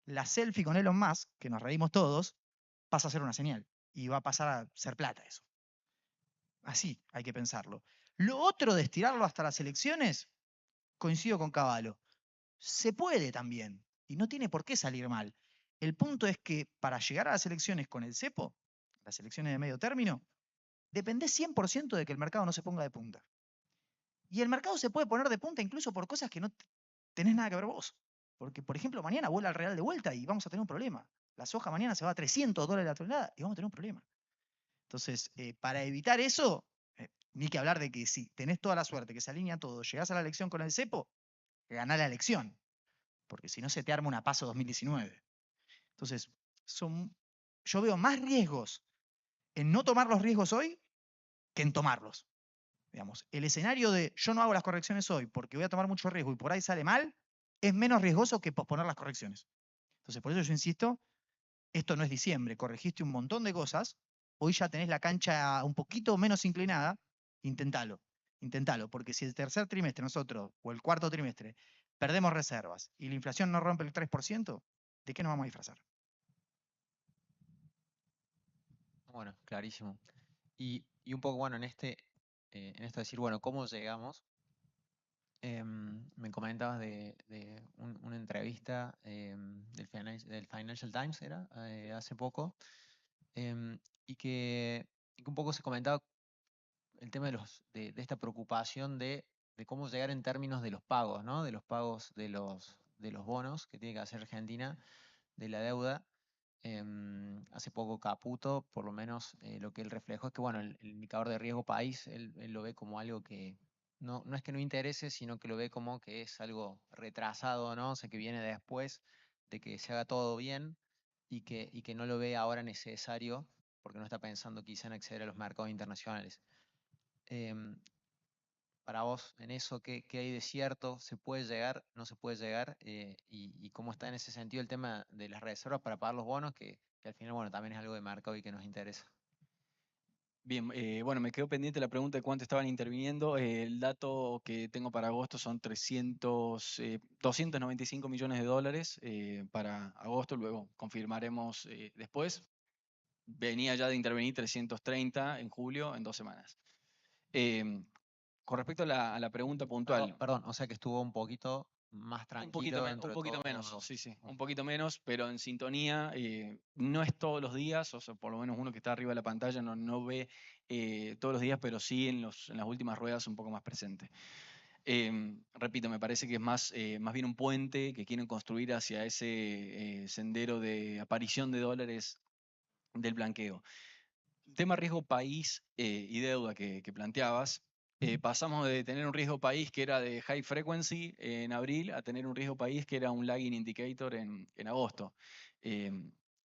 la selfie con Elon Musk, que nos reímos todos, pasa a ser una señal y va a pasar a ser plata eso. Así hay que pensarlo. Lo otro de estirarlo hasta las elecciones, coincido con Cavallo. Se puede también y no tiene por qué salir mal. El punto es que para llegar a las elecciones con el cepo, las elecciones de medio término, depende 100% de que el mercado no se ponga de punta. Y el mercado se puede poner de punta incluso por cosas que no tenés nada que ver vos. Porque, por ejemplo, mañana vuela el real de vuelta y vamos a tener un problema. La soja mañana se va a $300 la tonelada y vamos a tener un problema. Entonces, para evitar eso, ni que hablar de que si tenés toda la suerte, que se alinea todo, llegás a la elección con el cepo, ganás la elección. Porque si no se te arma una PASO 2019. Entonces, yo veo más riesgos en no tomar los riesgos hoy que en tomarlos. Digamos, el escenario de yo no hago las correcciones hoy porque voy a tomar mucho riesgo y por ahí sale mal, es menos riesgoso que posponer las correcciones. Entonces, por eso yo insisto, esto no es diciembre, corregiste un montón de cosas, hoy ya tenés la cancha un poquito menos inclinada, intentalo, intentalo, porque si el tercer trimestre nosotros, o el cuarto trimestre, perdemos reservas y la inflación no rompe el 3%, ¿de qué nos vamos a disfrazar? Bueno, clarísimo. Y un poco, bueno, en esto de decir, bueno, ¿cómo llegamos? Me comentabas de una entrevista del Financial Times, ¿era? Hace poco, em, y que un poco se comentaba el tema de esta preocupación de cómo llegar en términos de los pagos, ¿no? De los pagos de los bonos que tiene que hacer Argentina, de la deuda. Hace poco Caputo, por lo menos lo que él reflejó es que, bueno, el indicador de riesgo país, él lo ve como algo que no es que no interese, sino que lo ve como que es algo retrasado, ¿no? O sea, que viene después que se haga todo bien y que no lo ve ahora necesario porque no está pensando quizá en acceder a los mercados internacionales. Em, para vos, en eso, ¿qué hay de cierto? ¿Se puede llegar? ¿No se puede llegar? Y cómo está en ese sentido el tema de las reservas para pagar los bonos, que al final, bueno, también es algo de mercado y que nos interesa. Bien, bueno, me quedó pendiente la pregunta de cuánto estaban interviniendo. El dato que tengo para agosto son 295 millones de dólares para agosto, luego confirmaremos después. Venía ya de intervenir 330 en julio, en 2 semanas. Con respecto a la pregunta puntual. Perdón, o sea que estuvo un poquito más tranquilo dentro Un de poquito todo. menos, sí, sí, un poquito menos, pero en sintonía, no es todos los días, o sea, por lo menos uno que está arriba de la pantalla no ve todos los días, pero sí en las últimas ruedas un poco más presente. Repito, me parece que es más bien un puente que quieren construir hacia ese sendero de aparición de dólares del blanqueo. Tema riesgo país y deuda que planteabas. Pasamos de tener un riesgo país que era de high frequency en abril a tener un riesgo país que era un lagging indicator en agosto.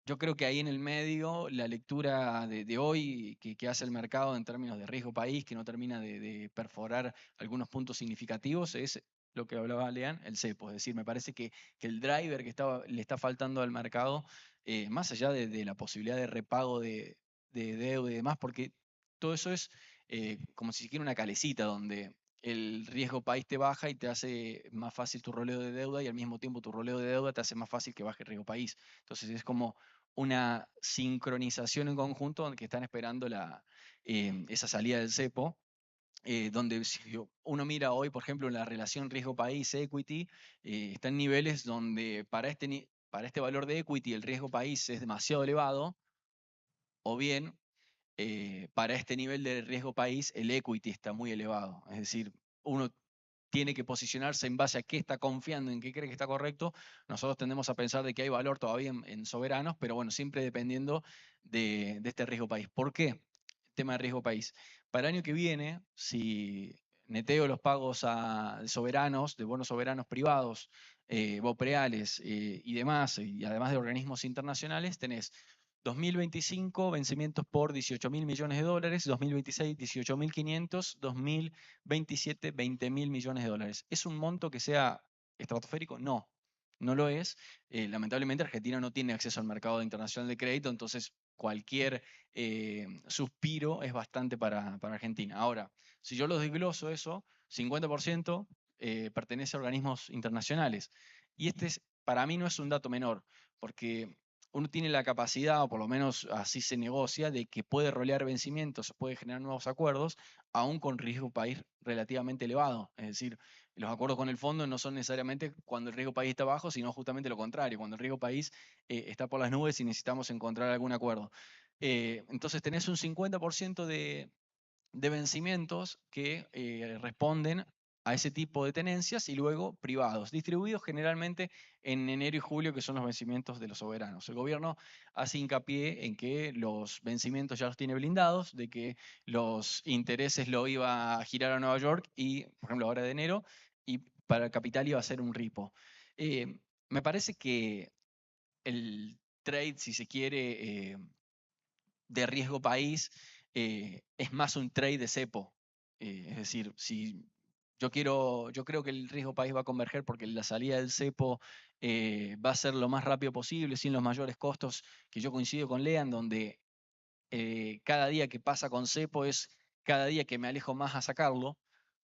Yo creo que ahí en el medio la lectura de hoy que hace el mercado en términos de riesgo país, que no termina de perforar algunos puntos significativos, es lo que hablaba Lean, el cepo. Es decir, me parece que el driver que le está faltando al mercado, más allá de la posibilidad de repago de deuda y demás, porque todo eso es como si siquiera una calecita donde el riesgo país te baja y te hace más fácil tu roleo de deuda y al mismo tiempo tu roleo de deuda te hace más fácil que baje el riesgo país. Entonces es como una sincronización en conjunto donde que están esperando esa salida del cepo. Donde si uno mira hoy, por ejemplo, la relación riesgo país-equity, está en niveles donde para este valor de equity el riesgo país es demasiado elevado, o bien para este nivel de riesgo país el equity está muy elevado. Es decir, uno tiene que posicionarse en base a qué está confiando, en qué cree que está correcto. Nosotros tendemos a pensar de que hay valor todavía en soberanos, pero bueno, siempre dependiendo de este riesgo país. ¿Por qué? El tema de riesgo país. Para el año que viene, si neteo los pagos a soberanos, de bonos soberanos privados, BOPREALES y demás, y además de organismos internacionales, tenés 2025, vencimientos por 18.000 millones de dólares, 2026, 18.500, 2027, 20.000 millones de dólares. ¿Es un monto que sea estratosférico? No, no lo es. Lamentablemente Argentina no tiene acceso al mercado internacional de crédito, entonces cualquier suspiro es bastante para Argentina. Ahora, si yo lo desgloso eso, 50% pertenece a organismos internacionales. Y para mí no es un dato menor, porque uno tiene la capacidad, o por lo menos así se negocia, de que puede rolear vencimientos, puede generar nuevos acuerdos, aún con riesgo país relativamente elevado. Es decir, los acuerdos con el fondo no son necesariamente cuando el riesgo país está bajo, sino justamente lo contrario, cuando el riesgo país está por las nubes y necesitamos encontrar algún acuerdo. Entonces tenés un 50% de vencimientos que responden a ese tipo de tenencias y luego privados, distribuidos generalmente en enero y julio, que son los vencimientos de los soberanos. El gobierno hace hincapié en que los vencimientos ya los tiene blindados, de que los intereses lo iba a girar a Nueva York y, por ejemplo, ahora de enero, y para el capital iba a ser un repo. Me parece que el trade, si se quiere, de riesgo país, es más un trade de cepo. Es decir, si yo creo que el riesgo país va a converger porque la salida del cepo va a ser lo más rápido posible, sin los mayores costos, que yo coincido con Lean, donde cada día que pasa con cepo es cada día que me alejo más a sacarlo,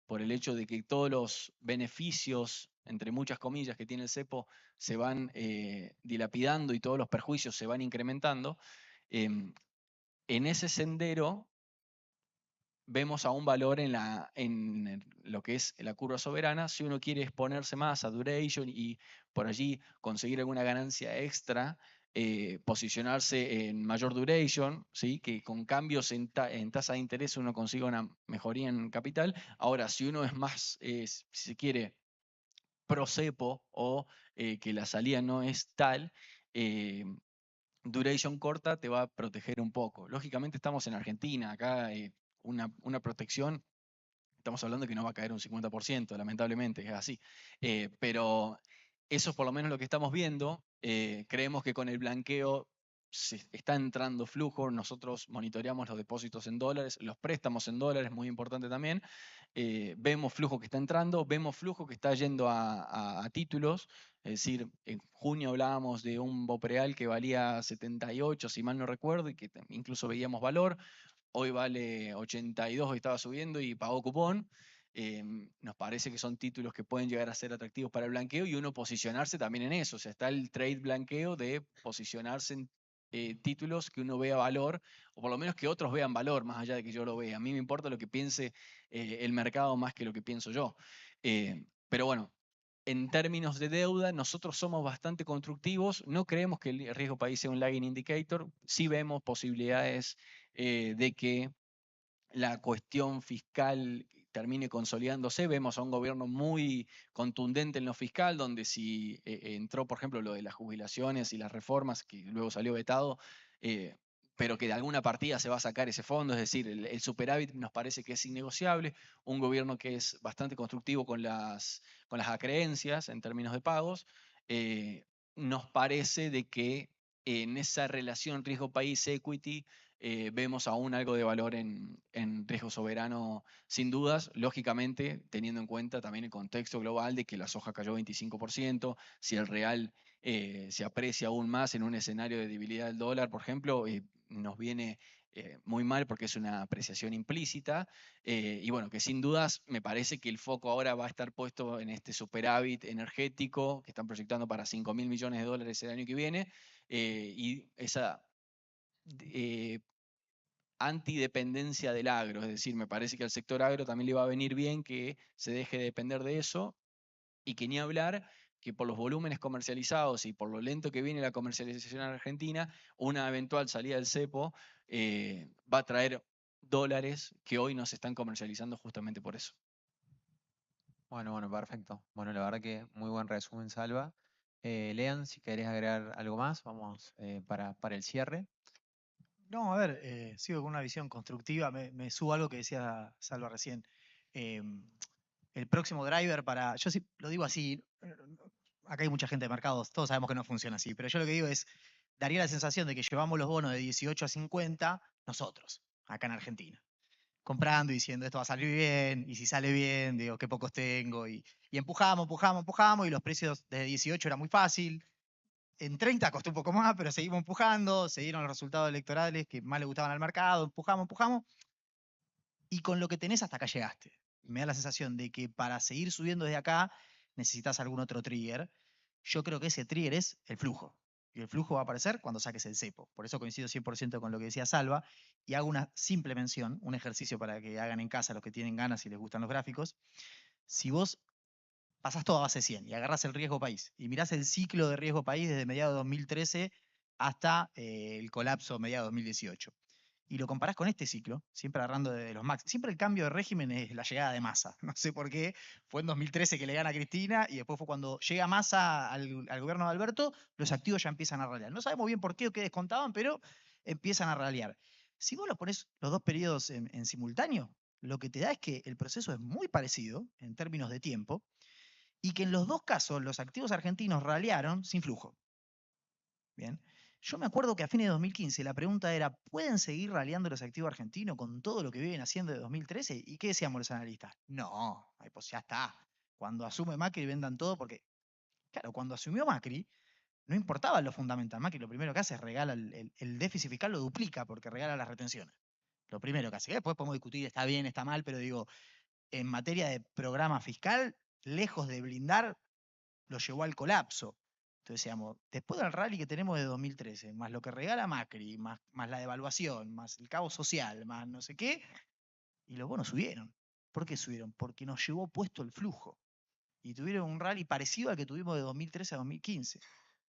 por el hecho de que todos los beneficios, entre muchas comillas, que tiene el cepo se van dilapidando y todos los perjuicios se van incrementando. En ese sendero vemos a un valor en lo que es la curva soberana. Si uno quiere exponerse más a duration y por allí conseguir alguna ganancia extra, posicionarse en mayor duration, ¿sí? Que con cambios en tasa de interés uno consiga una mejoría en capital. Ahora, si uno es más, si se quiere, pro cepo o que la salida no es tal, duration corta te va a proteger un poco. Lógicamente estamos en Argentina, acá una protección, estamos hablando que no va a caer un 50%, lamentablemente, es así. Pero eso es por lo menos lo que estamos viendo. Creemos que con el blanqueo se está entrando flujo, nosotros monitoreamos los depósitos en dólares, los préstamos en dólares, muy importante también. Vemos flujo que está entrando, vemos flujo que está yendo a títulos, es decir, en junio hablábamos de un Bopreal que valía 78, si mal no recuerdo, y que incluso veíamos valor. Hoy vale 82, hoy estaba subiendo y pagó cupón. Nos parece que son títulos que pueden llegar a ser atractivos para el blanqueo y uno posicionarse también en eso. O sea, está el trade blanqueo de posicionarse en títulos que uno vea valor, o por lo menos que otros vean valor, más allá de que yo lo vea. A mí me importa lo que piense el mercado más que lo que pienso yo. Pero bueno, en términos de deuda, nosotros somos bastante constructivos. No creemos que el riesgo país sea un lagging indicator. Sí vemos posibilidades de que la cuestión fiscal termine consolidándose. Vemos a un gobierno muy contundente en lo fiscal, donde si entró, por ejemplo, lo de las jubilaciones y las reformas, que luego salió vetado, pero que de alguna partida se va a sacar ese fondo, es decir, el superávit nos parece que es innegociable. Un gobierno que es bastante constructivo con las acreencias en términos de pagos. Nos parece de que en esa relación riesgo país-equity vemos aún algo de valor en riesgo soberano, sin dudas, lógicamente teniendo en cuenta también el contexto global de que la soja cayó 25%, si el real se aprecia aún más en un escenario de debilidad del dólar, por ejemplo, nos viene muy mal porque es una apreciación implícita, y bueno, que sin dudas me parece que el foco ahora va a estar puesto en este superávit energético que están proyectando para 5.000 millones de dólares el año que viene, y esa antidependencia del agro, es decir, me parece que al sector agro también le va a venir bien que se deje de depender de eso y que ni hablar que por los volúmenes comercializados y por lo lento que viene la comercialización en Argentina, una eventual salida del cepo va a traer dólares que hoy no se están comercializando justamente por eso. Bueno, perfecto. Bueno, la verdad que muy buen resumen, Salva. Lean, si querés agregar algo más, vamos para el cierre. No, a ver, sigo con una visión constructiva. Me subo a algo que decía Salva recién. El próximo driver para. Yo sí lo digo así. Acá hay mucha gente de mercados, todos sabemos que no funciona así, pero yo lo que digo es: daría la sensación de que llevamos los bonos de 18 a 50 nosotros, acá en Argentina. Comprando y diciendo esto va a salir bien, y si sale bien, digo, qué pocos tengo. Y empujamos, y los precios desde 18 era muy fácil. En 30 costó un poco más, pero seguimos empujando, se dieron los resultados electorales que más le gustaban al mercado, empujamos, y con lo que tenés hasta acá llegaste. Me da la sensación de que para seguir subiendo desde acá necesitas algún otro trigger. Yo creo que ese trigger es el flujo. Y el flujo va a aparecer cuando saques el cepo. Por eso coincido 100% con lo que decía Salva. Y hago una simple mención, un ejercicio para que hagan en casa los que tienen ganas y les gustan los gráficos. Si vos pasás todo a base 100 y agarras el riesgo país y mirás el ciclo de riesgo país desde mediados de 2013 hasta el colapso mediados de 2018. Y lo comparás con este ciclo, siempre agarrando de los max. Siempre el cambio de régimen es la llegada de Massa. No sé por qué. Fue en 2013 que le gana a Cristina y después fue cuando llega Massa al gobierno de Alberto, los activos ya empiezan a ralear. No sabemos bien por qué o qué descontaban, pero empiezan a ralear. Si vos lo pones los dos periodos en simultáneo, lo que te da es que el proceso es muy parecido en términos de tiempo y que en los dos casos los activos argentinos ralearon sin flujo. Bien. Yo me acuerdo que a fines de 2015 la pregunta era: ¿pueden seguir raleando los activos argentinos con todo lo que viven haciendo de 2013? ¿Y qué decíamos los analistas? No, pues ya está. Cuando asume Macri vendan todo, porque, claro, cuando asumió Macri, no importaba lo fundamental. Macri lo primero que hace es regala el déficit fiscal, lo duplica porque regala las retenciones. Lo primero que hace. Después podemos discutir, está bien, está mal, pero digo, en materia de programa fiscal, lejos de blindar, lo llevó al colapso. Entonces decíamos, después del rally que tenemos de 2013, más lo que regala Macri, más la devaluación, más el caos social, más no sé qué, y los bonos subieron. ¿Por qué subieron? Porque nos llevó puesto el flujo. Y tuvieron un rally parecido al que tuvimos de 2013 a 2015.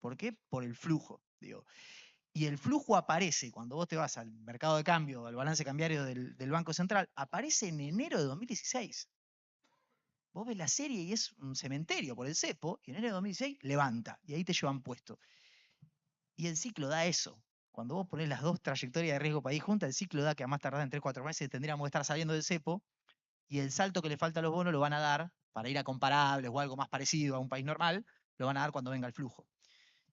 ¿Por qué? Por el flujo, digo. Y el flujo aparece cuando vos te vas al mercado de cambio, al balance cambiario del Banco Central, aparece en enero de 2016. Vos ves la serie y es un cementerio por el cepo, y en enero de 2016 levanta, y ahí te llevan puesto. Y el ciclo da eso. Cuando vos ponés las dos trayectorias de riesgo país juntas, el ciclo da que a más tardar en 3-4 meses tendríamos que estar saliendo del cepo, y el salto que le falta a los bonos lo van a dar, para ir a comparables o algo más parecido a un país normal, lo van a dar cuando venga el flujo.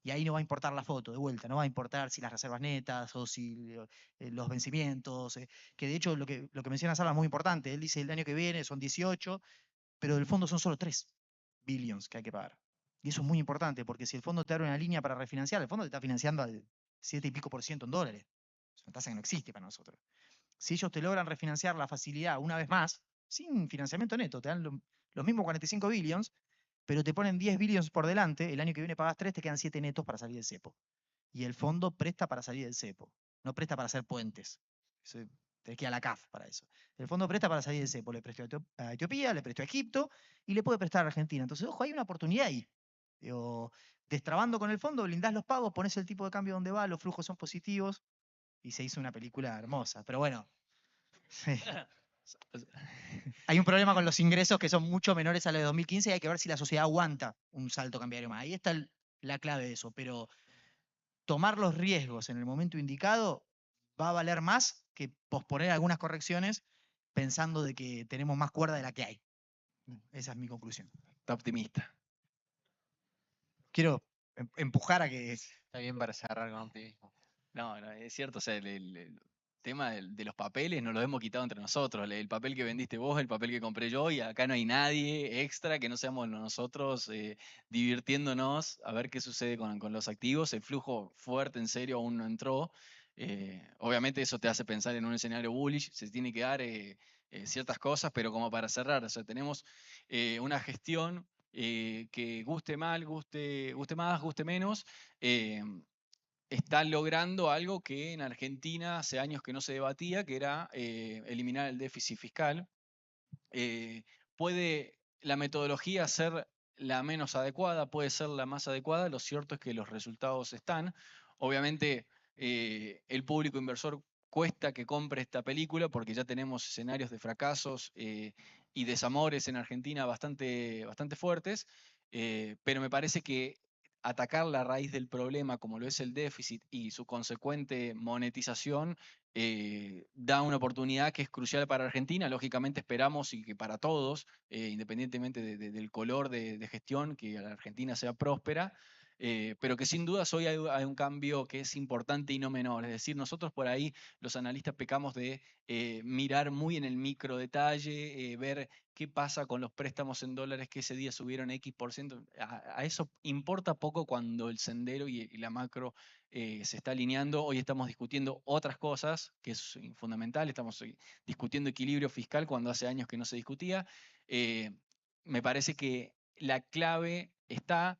Y ahí no va a importar la foto, de vuelta, no va a importar si las reservas netas o si los vencimientos, que de hecho lo que menciona Salva es muy importante. Él dice el año que viene son 18, pero del fondo son solo 3 billions que hay que pagar. Y eso es muy importante, porque si el fondo te abre una línea para refinanciar, el fondo te está financiando al 7 y pico % en dólares. Es una tasa que no existe para nosotros. Si ellos te logran refinanciar la facilidad una vez más, sin financiamiento neto, te dan los mismos 45 billions, pero te ponen 10 billions por delante, el año que viene pagas 3, te quedan 7 netos para salir del cepo. Y el fondo presta para salir del cepo, no presta para hacer puentes. Tenés que ir a la CAF para eso. El fondo presta para salir del cepo, le prestó a Etiopía, le prestó a Egipto y le puede prestar a Argentina. Entonces, ojo, hay una oportunidad ahí. Digo, destrabando con el fondo, blindás los pagos, pones el tipo de cambio donde va, los flujos son positivos y se hizo una película hermosa. Pero bueno, sí. Hay un problema con los ingresos que son mucho menores a los de 2015 y hay que ver si la sociedad aguanta un salto cambiario más. Ahí está la clave de eso, pero tomar los riesgos en el momento indicado va a valer más que posponer algunas correcciones pensando de que tenemos más cuerda de la que hay. Esa es mi conclusión. Está optimista. Quiero empujar a que... Está bien para cerrar con optimismo. No, es cierto, o sea, el tema de los papeles nos lo hemos quitado entre nosotros. El papel que vendiste vos, el papel que compré yo, y acá no hay nadie extra que no seamos nosotros divirtiéndonos a ver qué sucede con los activos. El flujo fuerte, en serio, aún no entró. Obviamente eso te hace pensar en un escenario bullish, se tiene que dar ciertas cosas, pero como para cerrar, o sea, tenemos una gestión que guste mal, guste más, guste menos, está logrando algo que en Argentina hace años que no se debatía, que era eliminar el déficit fiscal. Puede la metodología ser la menos adecuada, puede ser la más adecuada, lo cierto es que los resultados están. Obviamente el público inversor cuesta que compre esta película porque ya tenemos escenarios de fracasos y desamores en Argentina bastante fuertes, pero me parece que atacar la raíz del problema, como lo es el déficit y su consecuente monetización, da una oportunidad que es crucial para Argentina. Lógicamente esperamos y que para todos, independientemente del color de gestión, que la Argentina sea próspera, pero que sin dudas hoy hay un cambio que es importante y no menor. Es decir, nosotros por ahí, los analistas, pecamos de mirar muy en el micro detalle, ver qué pasa con los préstamos en dólares que ese día subieron X%. A eso importa poco cuando el sendero y la macro se está alineando. Hoy estamos discutiendo otras cosas, que es fundamental. Estamos discutiendo equilibrio fiscal cuando hace años que no se discutía. Me parece que la clave está,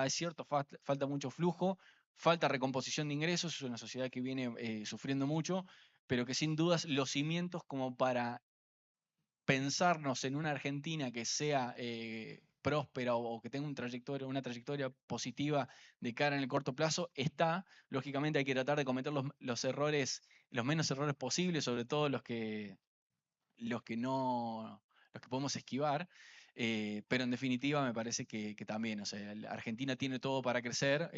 es cierto, falta mucho flujo, falta recomposición de ingresos, es una sociedad que viene sufriendo mucho, pero que sin dudas los cimientos como para pensarnos en una Argentina que sea próspera o que tenga una trayectoria positiva de cara en el corto plazo, está. Lógicamente hay que tratar de cometer los errores, los menos errores posibles, sobre todo los que podemos esquivar. Pero en definitiva me parece que también, o sea, Argentina tiene todo para crecer.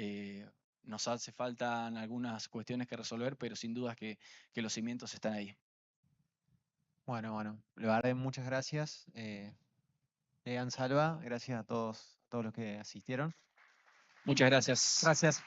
Nos hace falta algunas cuestiones que resolver, pero sin dudas que los cimientos están ahí. Bueno, la verdad, muchas gracias. Salva, gracias a todos los que asistieron. Muchas gracias. Gracias.